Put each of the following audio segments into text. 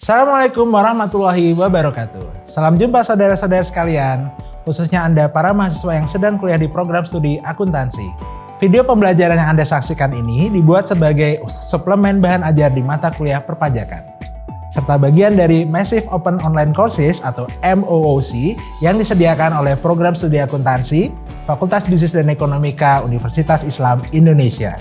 Assalamualaikum warahmatullahi wabarakatuh. Salam jumpa saudara-saudara sekalian, khususnya Anda para mahasiswa yang sedang kuliah di program studi akuntansi. Video pembelajaran yang Anda saksikan ini dibuat sebagai suplemen bahan ajar di mata kuliah perpajakan, serta bagian dari Massive Open Online Courses atau MOOC yang disediakan oleh program studi akuntansi Fakultas Bisnis dan Ekonomika Universitas Islam Indonesia.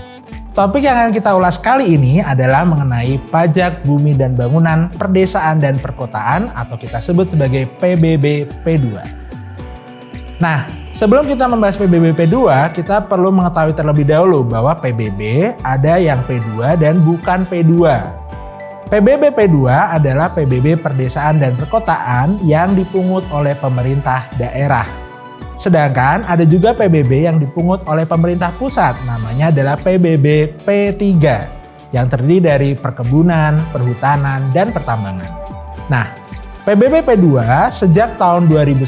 Topik yang akan kita ulas kali ini adalah mengenai pajak bumi dan bangunan perdesaan dan perkotaan atau kita sebut sebagai PBB P2. Nah, sebelum kita membahas PBB P2, kita perlu mengetahui terlebih dahulu bahwa PBB ada yang P2 dan bukan P2. PBB P2 adalah PBB perdesaan dan perkotaan yang dipungut oleh pemerintah daerah. Sedangkan ada juga PBB yang dipungut oleh pemerintah pusat, namanya adalah PBB P3 yang terdiri dari perkebunan, perhutanan, dan pertambangan. Nah, PBB P2 sejak tahun 2009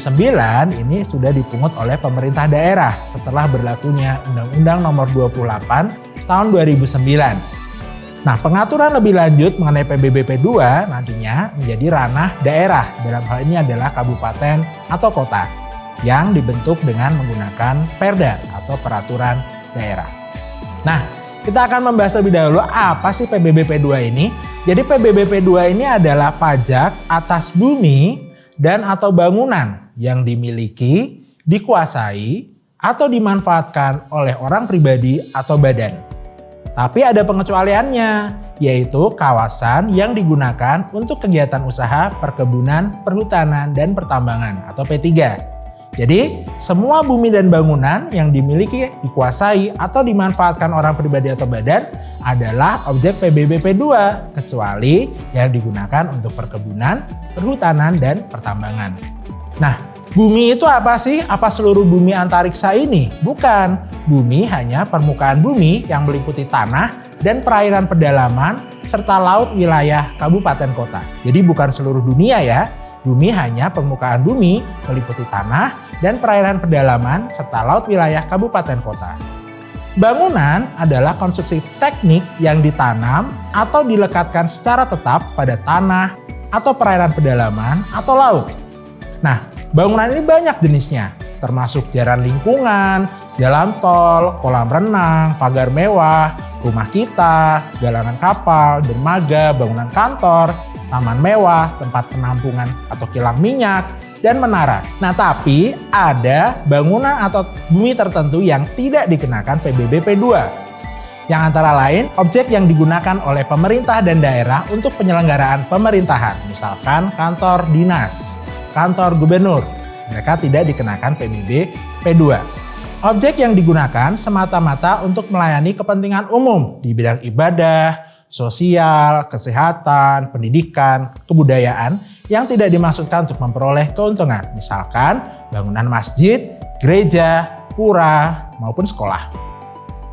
ini sudah dipungut oleh pemerintah daerah setelah berlakunya Undang-Undang Nomor 28 tahun 2009. Nah, pengaturan lebih lanjut mengenai PBB P2 nantinya menjadi ranah daerah, dalam hal ini adalah kabupaten atau kota, yang dibentuk dengan menggunakan perda atau peraturan daerah. Nah, kita akan membahas lebih dahulu apa sih PBB P2 ini. Jadi PBB P2 ini adalah pajak atas bumi dan atau bangunan yang dimiliki, dikuasai, atau dimanfaatkan oleh orang pribadi atau badan. Tapi ada pengecualiannya, yaitu kawasan yang digunakan untuk kegiatan usaha perkebunan, perhutanan, dan pertambangan atau P3. Jadi, semua bumi dan bangunan yang dimiliki, dikuasai, atau dimanfaatkan orang pribadi atau badan adalah objek PBB P2, kecuali yang digunakan untuk perkebunan, perhutanan, dan pertambangan. Nah, bumi itu apa sih? Apa seluruh bumi antariksa ini? Bukan. Bumi hanya permukaan bumi yang meliputi tanah dan perairan pedalaman, serta laut wilayah kabupaten kota. Jadi bukan seluruh dunia ya. Bumi hanya permukaan bumi meliputi tanah dan perairan pedalaman serta laut wilayah kabupaten kota. Bangunan adalah konstruksi teknik yang ditanam atau dilekatkan secara tetap pada tanah atau perairan pedalaman atau laut. Nah, bangunan ini banyak jenisnya, termasuk jalan lingkungan, jalan tol, kolam renang, pagar mewah, rumah kita, galangan kapal, dermaga, bangunan kantor, taman mewah, tempat penampungan atau kilang minyak, dan menara. Nah, tapi ada bangunan atau bumi tertentu yang tidak dikenakan PBB P2. Yang antara lain, objek yang digunakan oleh pemerintah dan daerah untuk penyelenggaraan pemerintahan. Misalkan kantor dinas, kantor gubernur. Mereka tidak dikenakan PBB P2. Objek yang digunakan semata-mata untuk melayani kepentingan umum di bidang ibadah, sosial, kesehatan, pendidikan, kebudayaan yang tidak dimaksudkan untuk memperoleh keuntungan. Misalkan bangunan masjid, gereja, pura, maupun sekolah.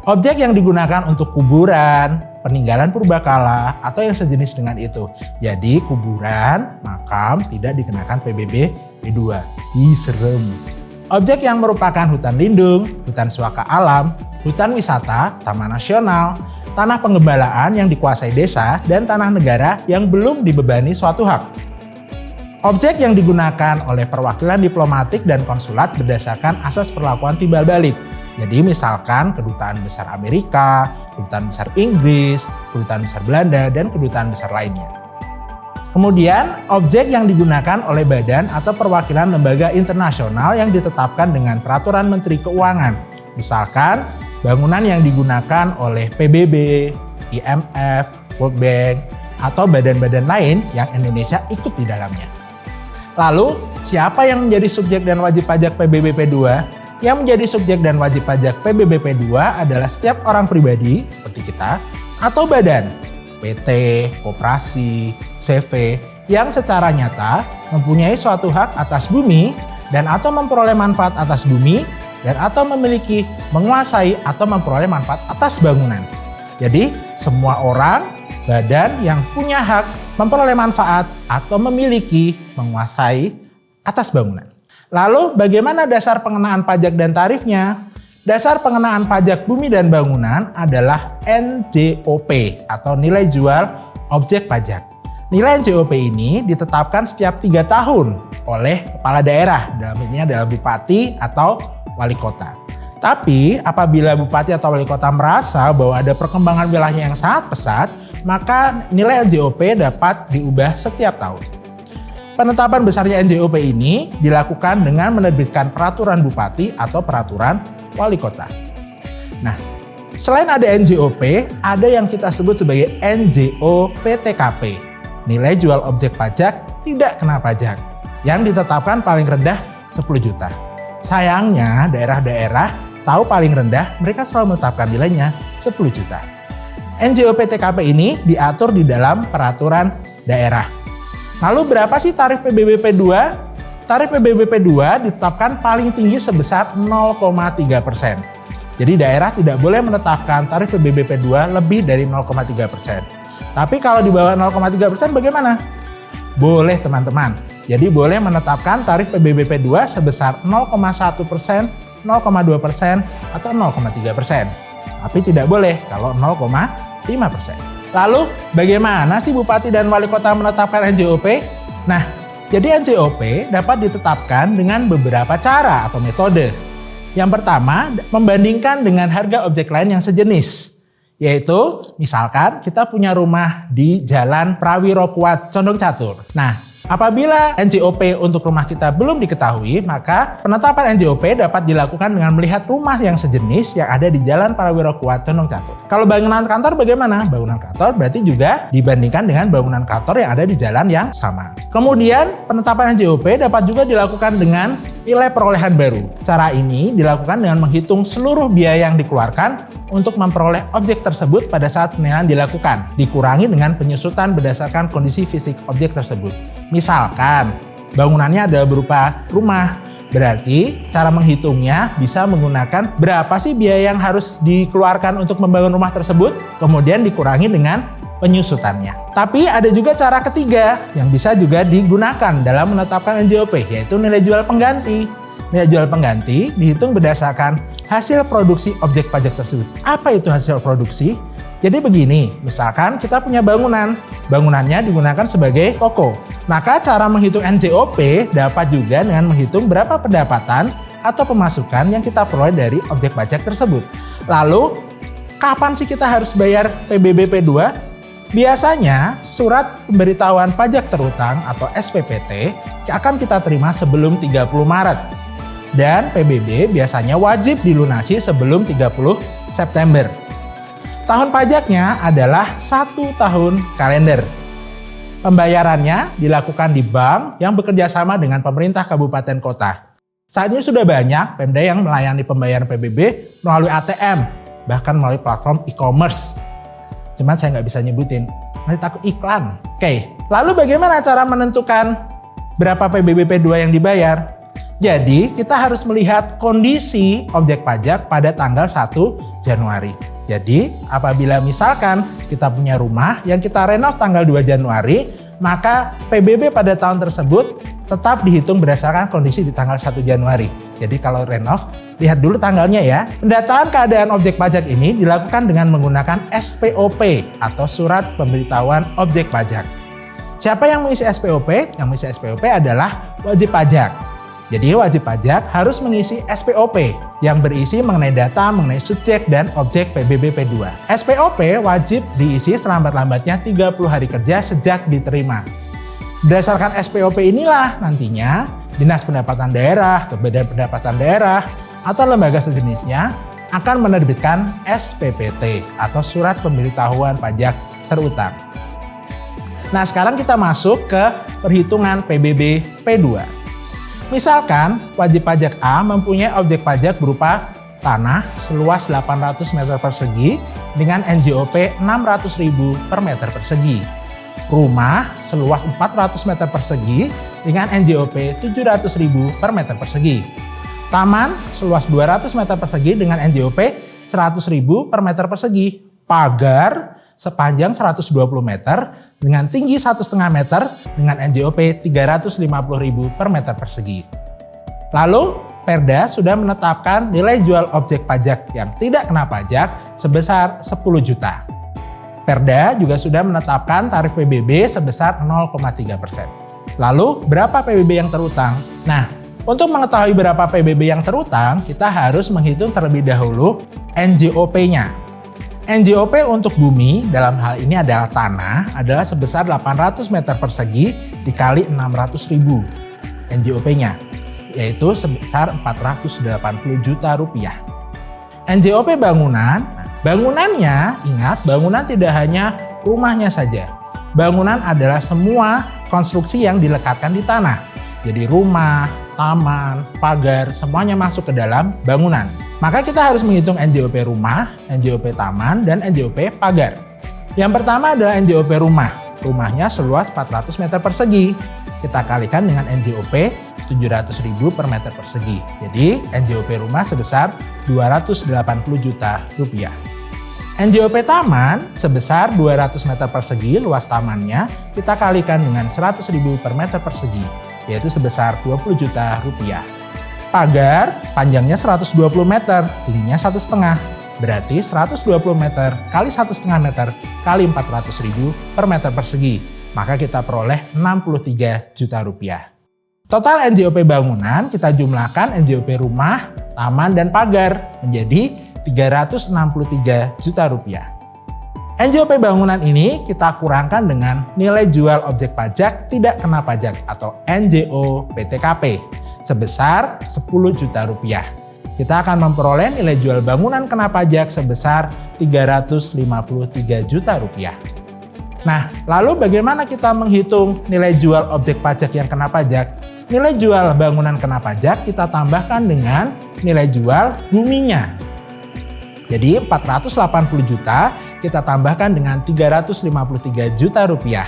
Objek yang digunakan untuk kuburan, peninggalan purbakala, atau yang sejenis dengan itu. Jadi kuburan, makam tidak dikenakan PBB P2. Serem. Objek yang merupakan hutan lindung, hutan suaka alam, hutan wisata, taman nasional, tanah penggembalaan yang dikuasai desa, dan tanah negara yang belum dibebani suatu hak. Objek yang digunakan oleh perwakilan diplomatik dan konsulat berdasarkan asas perlakuan timbal balik. Jadi misalkan kedutaan besar Amerika, kedutaan besar Inggris, kedutaan besar Belanda, dan kedutaan besar lainnya. Kemudian, objek yang digunakan oleh badan atau perwakilan lembaga internasional yang ditetapkan dengan peraturan Menteri Keuangan. Misalkan, bangunan yang digunakan oleh PBB, IMF, World Bank, atau badan-badan lain yang Indonesia ikut di dalamnya. Lalu, siapa yang menjadi subjek dan wajib pajak PBB P2? Yang menjadi subjek dan wajib pajak PBB P2 adalah setiap orang pribadi, seperti kita, atau badan, PT, koperasi, CV, yang secara nyata mempunyai suatu hak atas bumi dan atau memperoleh manfaat atas bumi dan atau memiliki, menguasai, atau memperoleh manfaat atas bangunan. Jadi, semua orang, badan yang punya hak memperoleh manfaat atau memiliki, menguasai atas bangunan. Lalu, bagaimana dasar pengenaan pajak dan tarifnya? Dasar pengenaan pajak bumi dan bangunan adalah NJOP atau nilai jual objek pajak. Nilai NJOP ini ditetapkan setiap 3 tahun oleh kepala daerah, dalam ini adalah bupati atau wali kota. Tapi apabila bupati atau wali kota merasa bahwa ada perkembangan wilayahnya yang sangat pesat, maka nilai NJOP dapat diubah setiap tahun. Penetapan besarnya NJOP ini dilakukan dengan menerbitkan peraturan bupati atau peraturan wali kota. Nah, selain ada NJOP, ada yang kita sebut sebagai NJOPTKP, nilai jual objek pajak tidak kena pajak, yang ditetapkan paling rendah 10 juta. Sayangnya daerah-daerah tahu paling rendah, mereka selalu menetapkan nilainya 10 juta. NJOPTKP ini diatur di dalam peraturan daerah. Lalu berapa sih tarif PBBP 2? Tarif PBBP 2 ditetapkan paling tinggi sebesar 0,3%. Jadi daerah tidak boleh menetapkan tarif PBBP 2 lebih dari 0,3%. Tapi kalau di bawah 0,3% bagaimana? Boleh teman-teman. Jadi boleh menetapkan tarif PBBP 2 sebesar 0,1%, 0,2%, atau 0,3%. Tapi tidak boleh kalau 0,5%. Lalu bagaimana sih bupati dan wali kota menetapkan NJOP? Nah, jadi NJOP dapat ditetapkan dengan beberapa cara atau metode. Yang pertama, membandingkan dengan harga objek lain yang sejenis. Yaitu, misalkan kita punya rumah di Jalan Prawiro Kuat, Condong Catur. Nah, apabila NJOP untuk rumah kita belum diketahui, maka penetapan NJOP dapat dilakukan dengan melihat rumah yang sejenis yang ada di Jalan Prawiro Kuat, Condong Catur. Kalau bangunan kantor bagaimana? Bangunan kantor berarti juga dibandingkan dengan bangunan kantor yang ada di jalan yang sama. Kemudian penetapan NJOP dapat juga dilakukan dengan nilai perolehan baru. Cara ini dilakukan dengan menghitung seluruh biaya yang dikeluarkan untuk memperoleh objek tersebut pada saat penilaian dilakukan, dikurangi dengan penyusutan berdasarkan kondisi fisik objek tersebut. Misalkan bangunannya adalah berupa rumah, berarti cara menghitungnya bisa menggunakan berapa sih biaya yang harus dikeluarkan untuk membangun rumah tersebut, kemudian dikurangi dengan penyusutannya. Tapi ada juga cara ketiga yang bisa juga digunakan dalam menetapkan NJOP, yaitu nilai jual pengganti. Nilai jual pengganti dihitung berdasarkan hasil produksi objek pajak tersebut. Apa itu hasil produksi? Jadi begini, misalkan kita punya bangunannya digunakan sebagai toko. Maka cara menghitung NJOP dapat juga dengan menghitung berapa pendapatan atau pemasukan yang kita peroleh dari objek pajak tersebut. Lalu, kapan sih kita harus bayar PBBP 2? Biasanya, surat pemberitahuan pajak terutang atau SPPT akan kita terima sebelum 30 Maret. Dan PBB biasanya wajib dilunasi sebelum 30 September. Tahun pajaknya adalah 1 tahun kalender. Pembayarannya dilakukan di bank yang bekerja sama dengan pemerintah kabupaten kota. Saat ini sudah banyak Pemda yang melayani pembayaran PBB melalui ATM, bahkan melalui platform e-commerce. Cuman saya nggak bisa nyebutin, nanti takut iklan. Oke, lalu bagaimana cara menentukan berapa PBBP 2 yang dibayar? Jadi, kita harus melihat kondisi objek pajak pada tanggal 1 Januari. Jadi, apabila misalkan kita punya rumah yang kita renov tanggal 2 Januari, maka PBB pada tahun tersebut tetap dihitung berdasarkan kondisi di tanggal 1 Januari. Jadi, kalau renov, lihat dulu tanggalnya ya. Pendataan keadaan objek pajak ini dilakukan dengan menggunakan SPOP atau Surat Pemberitahuan Objek Pajak. Siapa yang mengisi SPOP? Yang mengisi SPOP adalah wajib pajak. Jadi wajib pajak harus mengisi SPOP yang berisi mengenai data mengenai subjek dan objek PBBP 2. SPOP wajib diisi selambat-lambatnya 30 hari kerja sejak diterima. Berdasarkan SPOP inilah nantinya Dinas Pendapatan Daerah, Badan Pendapatan Daerah, atau lembaga sejenisnya akan menerbitkan SPPT atau Surat Pemberitahuan Pajak Terutang. Nah, sekarang kita masuk ke perhitungan PBBP 2. Misalkan wajib pajak A mempunyai objek pajak berupa tanah seluas 800 meter persegi dengan NJOP 600.000 per meter persegi. Rumah seluas 400 meter persegi dengan NJOP 700.000 per meter persegi. Taman seluas 200 meter persegi dengan NJOP 100.000 per meter persegi. Pagar sepanjang 120 meter dengan tinggi 1,5 meter dengan NJOP 350.000 per meter persegi. Lalu, Perda sudah menetapkan nilai jual objek pajak yang tidak kena pajak sebesar 10 juta. Perda juga sudah menetapkan tarif PBB sebesar 0,3%. Lalu, berapa PBB yang terutang? Nah, untuk mengetahui berapa PBB yang terutang, kita harus menghitung terlebih dahulu NJOP-nya. NJOP untuk bumi, dalam hal ini adalah tanah, adalah sebesar 800 meter persegi dikali 600.000 NJOP-nya, yaitu sebesar 480 juta rupiah. NJOP bangunan, bangunannya, ingat, bangunan tidak hanya rumahnya saja. Bangunan adalah semua konstruksi yang dilekatkan di tanah. Jadi rumah, taman, pagar, semuanya masuk ke dalam bangunan. Maka kita harus menghitung NJOP rumah, NJOP taman, dan NJOP pagar. Yang pertama adalah NJOP rumah. Rumahnya seluas 400 meter persegi. Kita kalikan dengan NJOP 700.000 per meter persegi. Jadi NJOP rumah sebesar 280 juta rupiah. NJOP taman sebesar 200 meter persegi luas tamannya, kita kalikan dengan 100.000 per meter persegi, yaitu sebesar 20 juta rupiah. Pagar panjangnya 120 meter, tingginya 1,5. Berarti 120 meter kali 1,5 meter kali 400.000 per meter persegi. Maka kita peroleh 63 juta rupiah. Total NJOP bangunan kita jumlahkan NJOP rumah, taman, dan pagar menjadi 363 juta rupiah. NJOP bangunan ini kita kurangkan dengan nilai jual objek pajak tidak kena pajak atau NJO PTKP sebesar 10 juta rupiah. Kita akan memperoleh nilai jual bangunan kena pajak sebesar 353 juta rupiah. Nah, lalu bagaimana kita menghitung nilai jual objek pajak yang kena pajak? Nilai jual bangunan kena pajak kita tambahkan dengan nilai jual buminya. Jadi 480 juta kita tambahkan dengan 353 juta rupiah.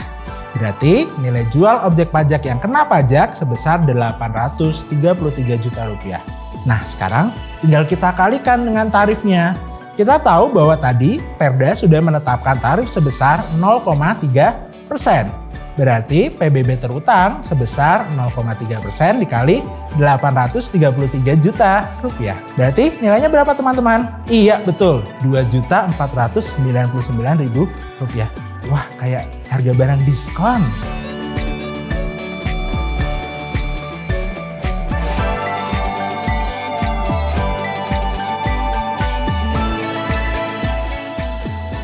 Berarti nilai jual objek pajak yang kena pajak sebesar 833 juta rupiah. Nah, sekarang tinggal kita kalikan dengan tarifnya. Kita tahu bahwa tadi Perda sudah menetapkan tarif sebesar 0,3%. Berarti PBB terutang sebesar 0,3% dikali 833 juta rupiah. Berarti nilainya berapa teman-teman? Iya betul, 2.499.000 rupiah. Wah, kayak harga barang diskon.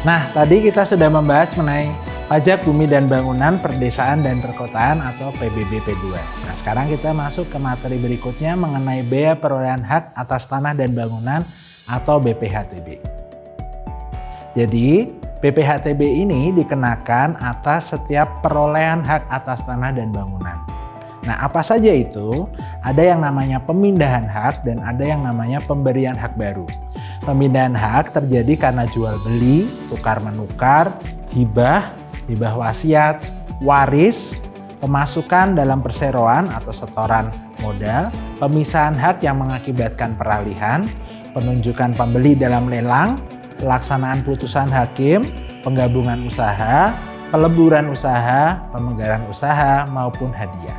Nah, tadi kita sudah membahas mengenai pajak bumi dan bangunan perdesaan dan perkotaan atau PBB P2. Nah, sekarang kita masuk ke materi berikutnya mengenai bea perolehan hak atas tanah dan bangunan atau BPHTB. Jadi, BPHTB ini dikenakan atas setiap perolehan hak atas tanah dan bangunan. Nah, apa saja itu? Ada yang namanya pemindahan hak dan ada yang namanya pemberian hak baru. Pemindahan hak terjadi karena jual beli, tukar menukar, hibah wasiat, waris, pemasukan dalam perseroan atau setoran modal, pemisahan hak yang mengakibatkan peralihan, penunjukan pembeli dalam lelang, pelaksanaan putusan hakim, penggabungan usaha, peleburan usaha, pemegaran usaha, maupun hadiah.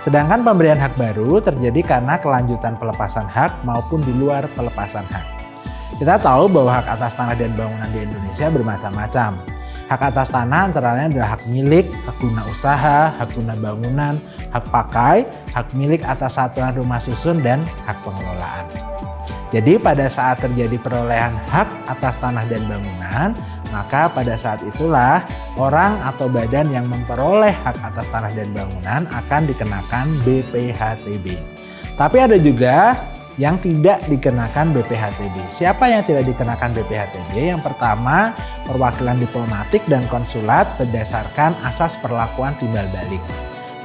Sedangkan pemberian hak baru terjadi karena kelanjutan pelepasan hak maupun di luar pelepasan hak. Kita tahu bahwa hak atas tanah dan bangunan di Indonesia bermacam-macam. Hak atas tanah antara lain adalah hak milik, hak guna usaha, hak guna bangunan, hak pakai, hak milik atas satuan rumah susun, dan hak pengelolaan. Jadi pada saat terjadi perolehan hak atas tanah dan bangunan, maka pada saat itulah orang atau badan yang memperoleh hak atas tanah dan bangunan akan dikenakan BPHTB. Tapi ada juga yang tidak dikenakan BPHTB. Siapa yang tidak dikenakan BPHTB? Yang pertama, perwakilan diplomatik dan konsulat berdasarkan asas perlakuan timbal balik.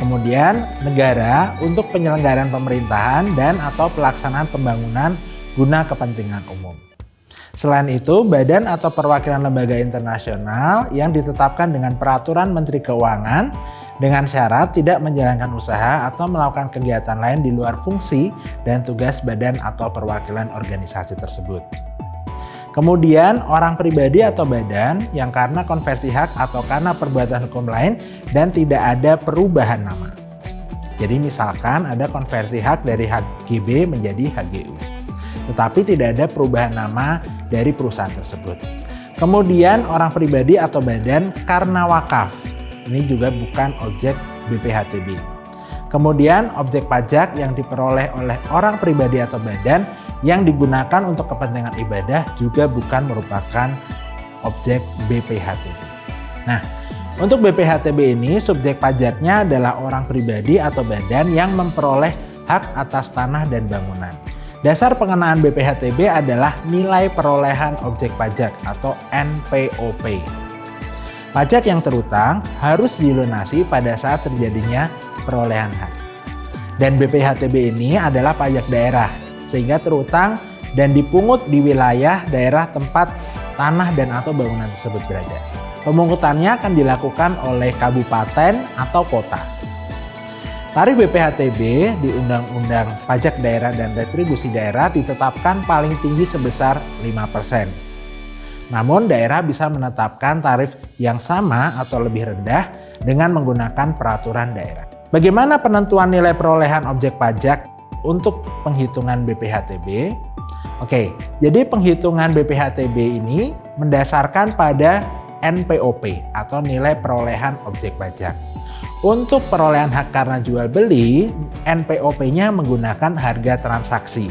Kemudian, negara untuk penyelenggaraan pemerintahan dan atau pelaksanaan pembangunan guna kepentingan umum. Selain itu, badan atau perwakilan lembaga internasional yang ditetapkan dengan peraturan Menteri Keuangan dengan syarat tidak menjalankan usaha atau melakukan kegiatan lain di luar fungsi dan tugas badan atau perwakilan organisasi tersebut. Kemudian orang pribadi atau badan yang karena konversi hak atau karena perbuatan hukum lain dan tidak ada perubahan nama. Jadi misalkan ada konversi hak dari HGB menjadi HGU, tetapi tidak ada perubahan nama dari perusahaan tersebut. Kemudian orang pribadi atau badan karena wakaf. Ini juga bukan objek BPHTB. Kemudian objek pajak yang diperoleh oleh orang pribadi atau badan yang digunakan untuk kepentingan ibadah juga bukan merupakan objek BPHTB. Nah, untuk BPHTB ini subjek pajaknya adalah orang pribadi atau badan yang memperoleh hak atas tanah dan bangunan. Dasar pengenaan BPHTB adalah nilai perolehan objek pajak atau NPOP. Pajak yang terutang harus dilunasi pada saat terjadinya perolehan hak. Dan BPHTB ini adalah pajak daerah, sehingga terutang dan dipungut di wilayah daerah tempat tanah dan atau bangunan tersebut berada. Pemungutannya akan dilakukan oleh kabupaten atau kota. Tarif BPHTB di Undang-Undang Pajak Daerah dan Retribusi Daerah ditetapkan paling tinggi sebesar 5%. Namun daerah bisa menetapkan tarif yang sama atau lebih rendah dengan menggunakan peraturan daerah. Bagaimana penentuan nilai perolehan objek pajak untuk penghitungan BPHTB? Oke, jadi penghitungan BPHTB ini mendasarkan pada NPOP atau nilai perolehan objek pajak. Untuk perolehan hak karena jual beli, NPOP-nya menggunakan harga transaksi.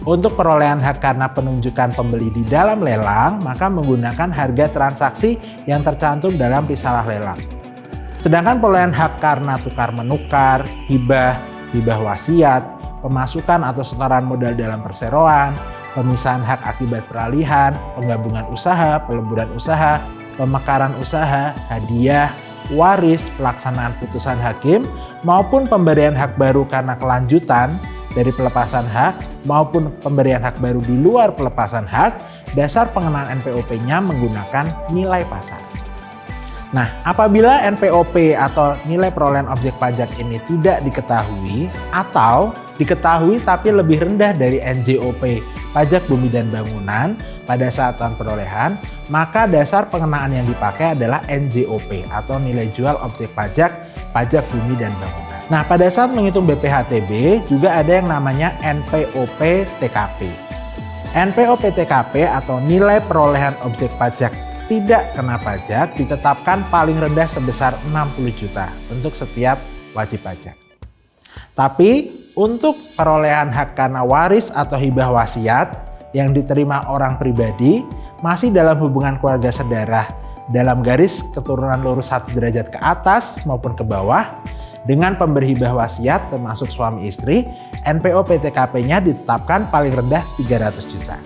Untuk perolehan hak karena penunjukan pembeli di dalam lelang, maka menggunakan harga transaksi yang tercantum dalam risalah lelang. Sedangkan perolehan hak karena tukar menukar, hibah wasiat, pemasukan atau setoran modal dalam perseroan, pemisahan hak akibat peralihan, penggabungan usaha, peleburan usaha, pemekaran usaha, hadiah, waris, pelaksanaan putusan hakim, maupun pemberian hak baru karena kelanjutan dari pelepasan hak maupun pemberian hak baru di luar pelepasan hak, dasar pengenaan NPOP-nya menggunakan nilai pasar. Nah, apabila NPOP atau nilai perolehan objek pajak ini tidak diketahui atau diketahui tapi lebih rendah dari NJOP pajak bumi dan bangunan pada saat tahun perolehan, maka dasar pengenaan yang dipakai adalah NJOP atau nilai jual objek pajak bumi dan bangunan. Nah, pada saat menghitung BPHTB juga ada yang namanya NPOP TKP. NPOP TKP atau nilai perolehan objek pajak tidak kena pajak ditetapkan paling rendah sebesar 60 juta untuk setiap wajib pajak. Tapi untuk perolehan hak karena waris atau hibah wasiat yang diterima orang pribadi masih dalam hubungan keluarga sedarah dalam garis keturunan lurus 1 derajat ke atas maupun ke bawah dengan pemberi hibah wasiat termasuk suami istri, NPOP TKP-nya ditetapkan paling rendah 300 juta.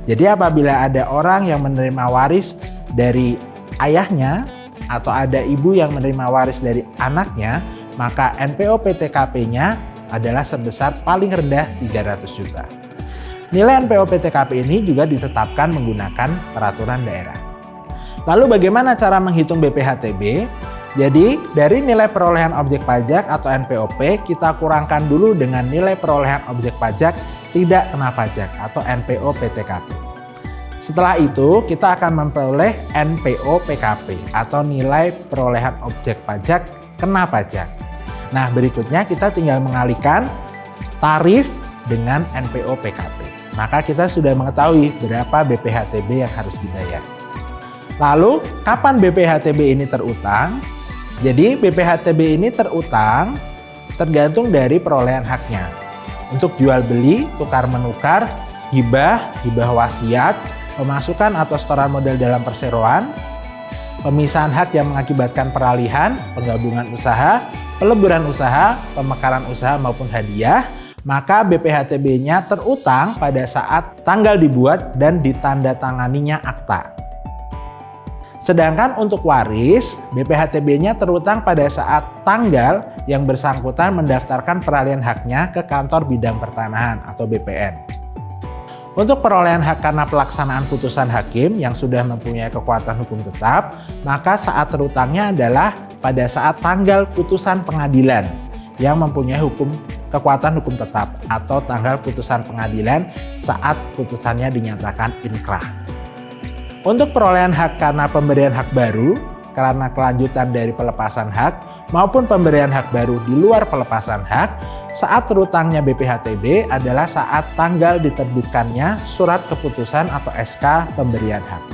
Jadi apabila ada orang yang menerima waris dari ayahnya atau ada ibu yang menerima waris dari anaknya, maka NPOP TKP-nya adalah sebesar paling rendah 300 juta. Nilai NPOP TKP ini juga ditetapkan menggunakan peraturan daerah. Lalu bagaimana cara menghitung BPHTB? Jadi dari nilai perolehan objek pajak atau NPOP kita kurangkan dulu dengan nilai perolehan objek pajak tidak kena pajak atau NPOP TKP. Setelah itu kita akan memperoleh NPOPKP atau nilai perolehan objek pajak kena pajak. Nah, berikutnya kita tinggal mengalihkan tarif dengan NPOPKP. Maka kita sudah mengetahui berapa BPHTB yang harus dibayar. Lalu, kapan BPHTB ini terutang? Jadi, BPHTB ini terutang tergantung dari perolehan haknya. Untuk jual beli, tukar menukar, hibah wasiat, pemasukan atau setoran modal dalam perseroan, pemisahan hak yang mengakibatkan peralihan, penggabungan usaha, peleburan usaha, pemekaran usaha maupun hadiah, maka BPHTB-nya terutang pada saat tanggal dibuat dan ditandatanganinya akta. Sedangkan untuk waris, BPHTB-nya terutang pada saat tanggal yang bersangkutan mendaftarkan peralihan haknya ke kantor bidang pertanahan atau BPN. Untuk perolehan hak karena pelaksanaan putusan hakim yang sudah mempunyai kekuatan hukum tetap, maka saat terutangnya adalah pada saat tanggal putusan pengadilan yang mempunyai kekuatan hukum tetap atau tanggal putusan pengadilan saat putusannya dinyatakan inkrah. Untuk perolehan hak karena pemberian hak baru karena kelanjutan dari pelepasan hak maupun pemberian hak baru di luar pelepasan hak, saat terutangnya BPHTB adalah saat tanggal diterbitkannya surat keputusan atau SK pemberian hak.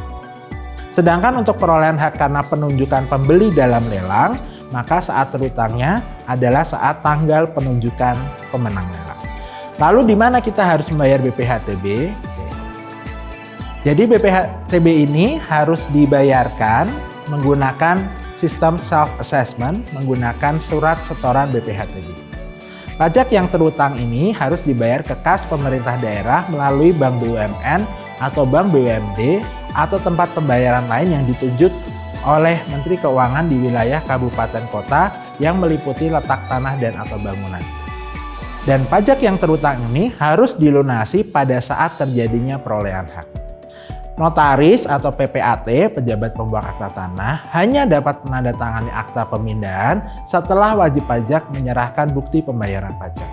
Sedangkan untuk perolehan hak karena penunjukan pembeli dalam lelang, maka saat terutangnya adalah saat tanggal penunjukan pemenang lelang. Lalu di mana kita harus membayar BPHTB? Jadi BPHTB ini harus dibayarkan menggunakan sistem self-assessment menggunakan surat setoran BPHTB. Pajak yang terutang ini harus dibayar ke kas pemerintah daerah melalui Bank BUMN atau Bank BUMD atau tempat pembayaran lain yang ditunjuk oleh Menteri Keuangan di wilayah kabupaten kota yang meliputi letak tanah dan atau bangunan. Dan pajak yang terutang ini harus dilunasi pada saat terjadinya perolehan hak. Notaris atau PPAT, pejabat pembuat akta tanah, hanya dapat menandatangani akta pemindahan setelah wajib pajak menyerahkan bukti pembayaran pajak.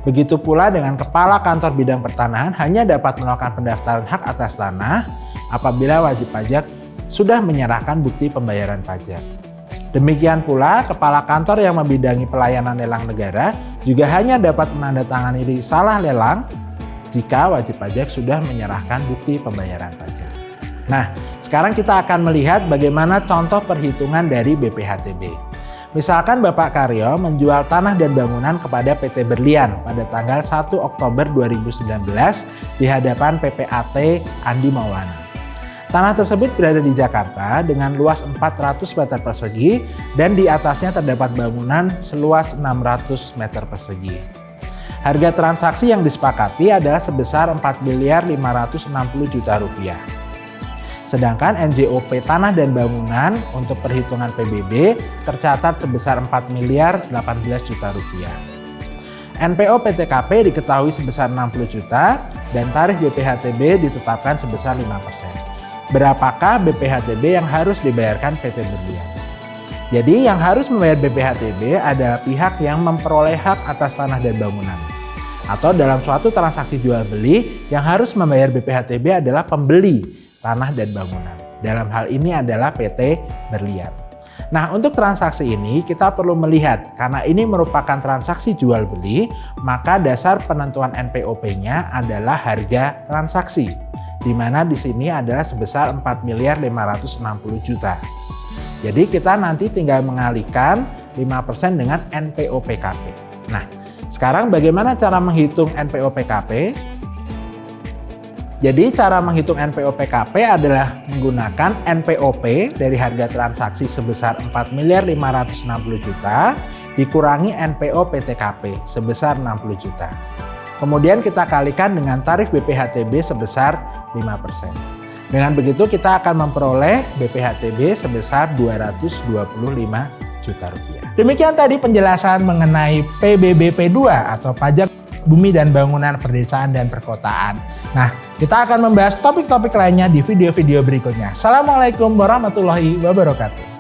Begitu pula dengan kepala kantor bidang pertanahan hanya dapat melakukan pendaftaran hak atas tanah apabila wajib pajak sudah menyerahkan bukti pembayaran pajak. Demikian pula kepala kantor yang membidangi pelayanan lelang negara juga hanya dapat menandatangani risalah lelang jika wajib pajak sudah menyerahkan bukti pembayaran pajak. Nah, sekarang kita akan melihat bagaimana contoh perhitungan dari BPHTB. Misalkan Bapak Karyo menjual tanah dan bangunan kepada PT Berlian pada tanggal 1 Oktober 2019 di hadapan PPAT Andi Maulana. Tanah tersebut berada di Jakarta dengan luas 400 meter persegi dan di atasnya terdapat bangunan seluas 600 meter persegi. Harga transaksi yang disepakati adalah sebesar 4.560 juta rupiah. Sedangkan NJOP tanah dan bangunan untuk perhitungan PBB tercatat sebesar 4.018 juta rupiah. NPO PTKP diketahui sebesar 60 juta dan tarif BPHTB ditetapkan sebesar 5%. Berapakah BPHTB yang harus dibayarkan PT Berlian? Jadi yang harus membayar BPHTB adalah pihak yang memperoleh hak atas tanah dan bangunan. Atau dalam suatu transaksi jual beli yang harus membayar BPHTB adalah pembeli tanah dan bangunan. Dalam hal ini adalah PT Berlian. Nah, untuk transaksi ini kita perlu melihat karena ini merupakan transaksi jual beli, maka dasar penentuan NPOP-nya adalah harga transaksi, di mana di sini adalah sebesar 4.560 juta. Jadi kita nanti tinggal mengalihkan 5% dengan NPOPKP. Nah, sekarang bagaimana cara menghitung NPOPKP? Jadi cara menghitung NPOPKP adalah menggunakan NPOP dari harga transaksi sebesar 4.560 juta dikurangi NPO PTKP sebesar 60 juta. Kemudian kita kalikan dengan tarif BPHTB sebesar 5%. Dengan begitu kita akan memperoleh BPHTB sebesar 225 juta rupiah. Demikian tadi penjelasan mengenai PBBP2 atau Pajak Bumi dan Bangunan Perdesaan dan Perkotaan. Nah, kita akan membahas topik-topik lainnya di video-video berikutnya. Assalamualaikum warahmatullahi wabarakatuh.